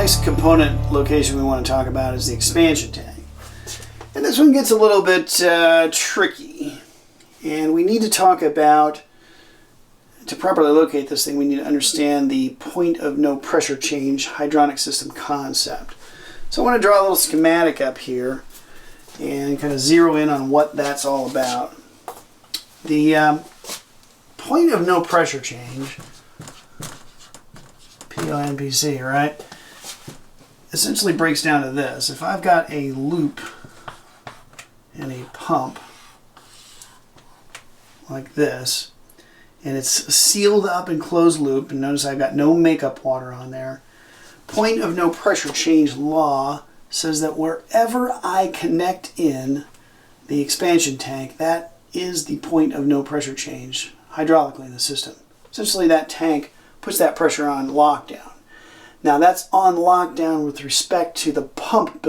next component location we want to talk about is the expansion tank. And this one gets a little bit tricky. And we need to talk about, to properly locate this thing, we need to understand the point of no pressure change hydronic system concept. So I want to draw a little schematic up here and kind of zero in on what that's all about. The point of no pressure change, PONPC, right, essentially breaks down to this. If I've got a loop and a pump like this, and it's a sealed up and closed loop, and notice I've got no makeup water on there, point of no pressure change law says that wherever I connect in the expansion tank, that is the point of no pressure change hydraulically in the system. Essentially that tank puts that pressure on lockdown. Now that's on lockdown with respect to the pump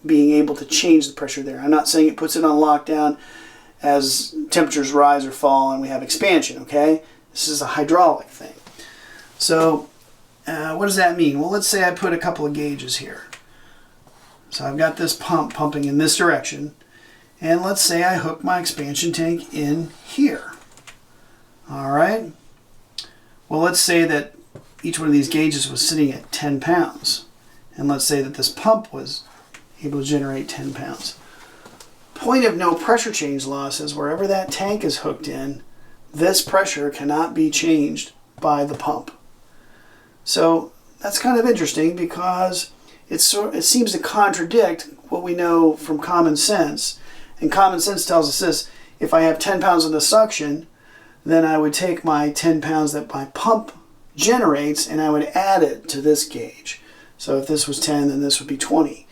being able to change the pressure there. I'm not saying it puts it on lockdown as temperatures rise or fall and we have expansion, okay? This is a hydraulic thing. So what does that mean? Well, let's say I put a couple of gauges here. So I've got this pump pumping in this direction, and let's say I hook my expansion tank in here. All right. Well, let's say that each one of these gauges was sitting at 10 pounds, and let's say that this pump was able to generate 10 pounds. Point of no pressure change law says wherever that tank is hooked in, this pressure cannot be changed by the pump. So that's kind of interesting because it seems to contradict what we know from common sense. And common sense tells us this: if I have 10 pounds of the suction, then I would take my 10 pounds that my pump generates and I would add it to this gauge. So if this was 10, then this would be 20.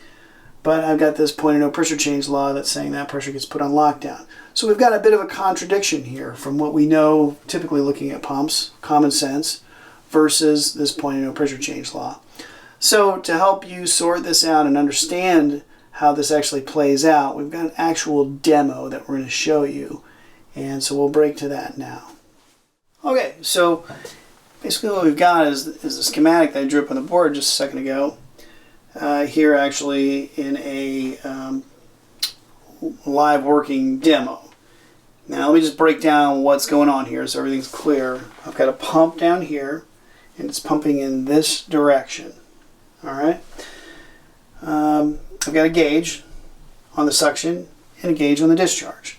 But I've got this point of no pressure change law that's saying that pressure gets put on lockdown. So we've got a bit of a contradiction here from what we know typically looking at pumps, common sense, versus this point of no pressure change law. So to help you sort this out and understand how this actually plays out, we've got an actual demo that we're going to show you. And so we'll break to that now. Okay, so basically what we've got is the schematic that I drew up on the board just a second ago. Here actually in a live working demo. Now let me just break down what's going on here so everything's clear. I've got a pump down here and it's pumping in this direction. Alright. I've got a gauge on the suction and a gauge on the discharge.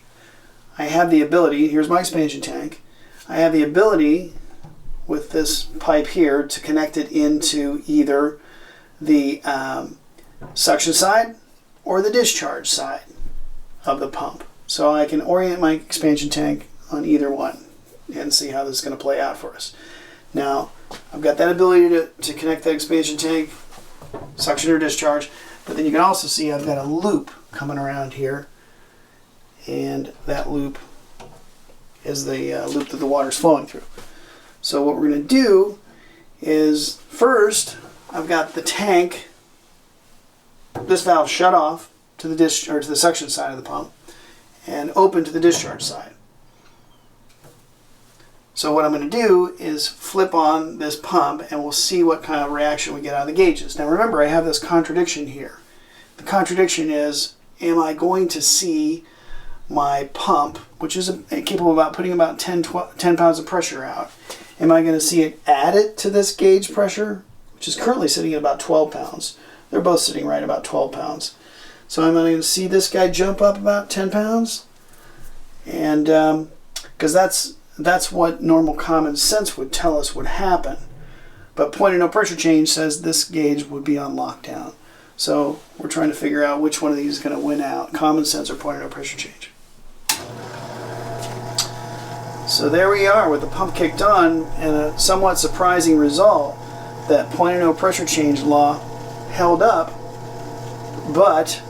I have the ability, here's my expansion tank, I have the ability with this pipe here to connect it into either the suction side or the discharge side of the pump. So I can orient my expansion tank on either one and see how this is going to play out for us. Now, I've got that ability to connect that expansion tank, suction or discharge, but then you can also see I've got a loop coming around here, and that loop is the loop that the water is flowing through. So what we're going to do is first I've got the tank, this valve shut off to the discharge, to the suction side of the pump, and open to the discharge side. So what I'm going to do is flip on this pump and we'll see what kind of reaction we get out of the gauges. Now remember, I have this contradiction here. The contradiction is, am I going to see my pump, which is capable of putting about 10 pounds of pressure out, am I going to see it add it to this gauge pressure, which is currently sitting at about 12 pounds. They're both sitting right about 12 pounds. So I'm going to see this guy jump up about 10 pounds. And because that's what normal common sense would tell us would happen. But point of no pressure change says this gauge would be on lockdown. So we're trying to figure out which one of these is going to win out, common sense or point of no pressure change. So there we are with the pump kicked on, and a somewhat surprising result that point of no pressure change law held up, but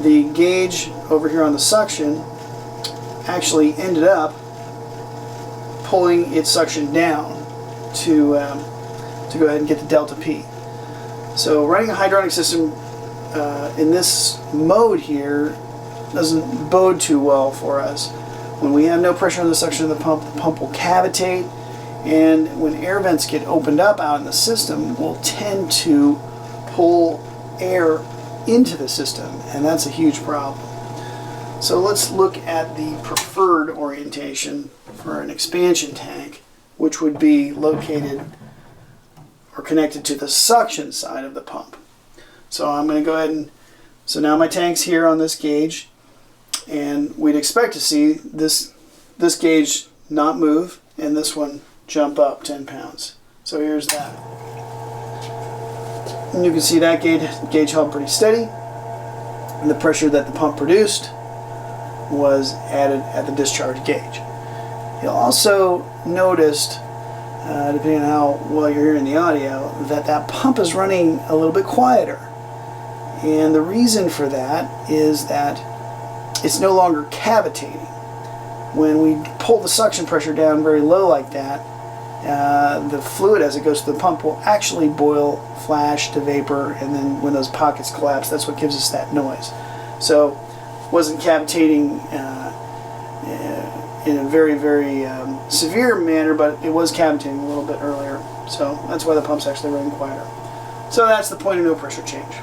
the gauge over here on the suction actually ended up pulling its suction down to go ahead and get the delta P. So running a hydronic system in this mode here doesn't bode too well for us. When we have no pressure on the suction of the pump will cavitate, and when air vents get opened up out in the system, will tend to pull air into the system, and that's a huge problem. So let's look at the preferred orientation for an expansion tank, which would be located or connected to the suction side of the pump. So I'm going to go ahead and, so now my tank's here on this gauge, and we'd expect to see this gauge not move and this one jump up 10 pounds. So here's that. And you can see that gauge held pretty steady, and the pressure that the pump produced was added at the discharge gauge. You'll also notice, depending on how well you're hearing the audio, that pump is running a little bit quieter. And the reason for that is that it's no longer cavitating. When we pull the suction pressure down very low like that, the fluid as it goes to the pump will actually boil, flash to vapor, and then when those pockets collapse, that's what gives us that noise. So it wasn't cavitating in a very, very severe manner, but it was cavitating a little bit earlier. So that's why the pump's actually running quieter. So that's the point of no pressure change.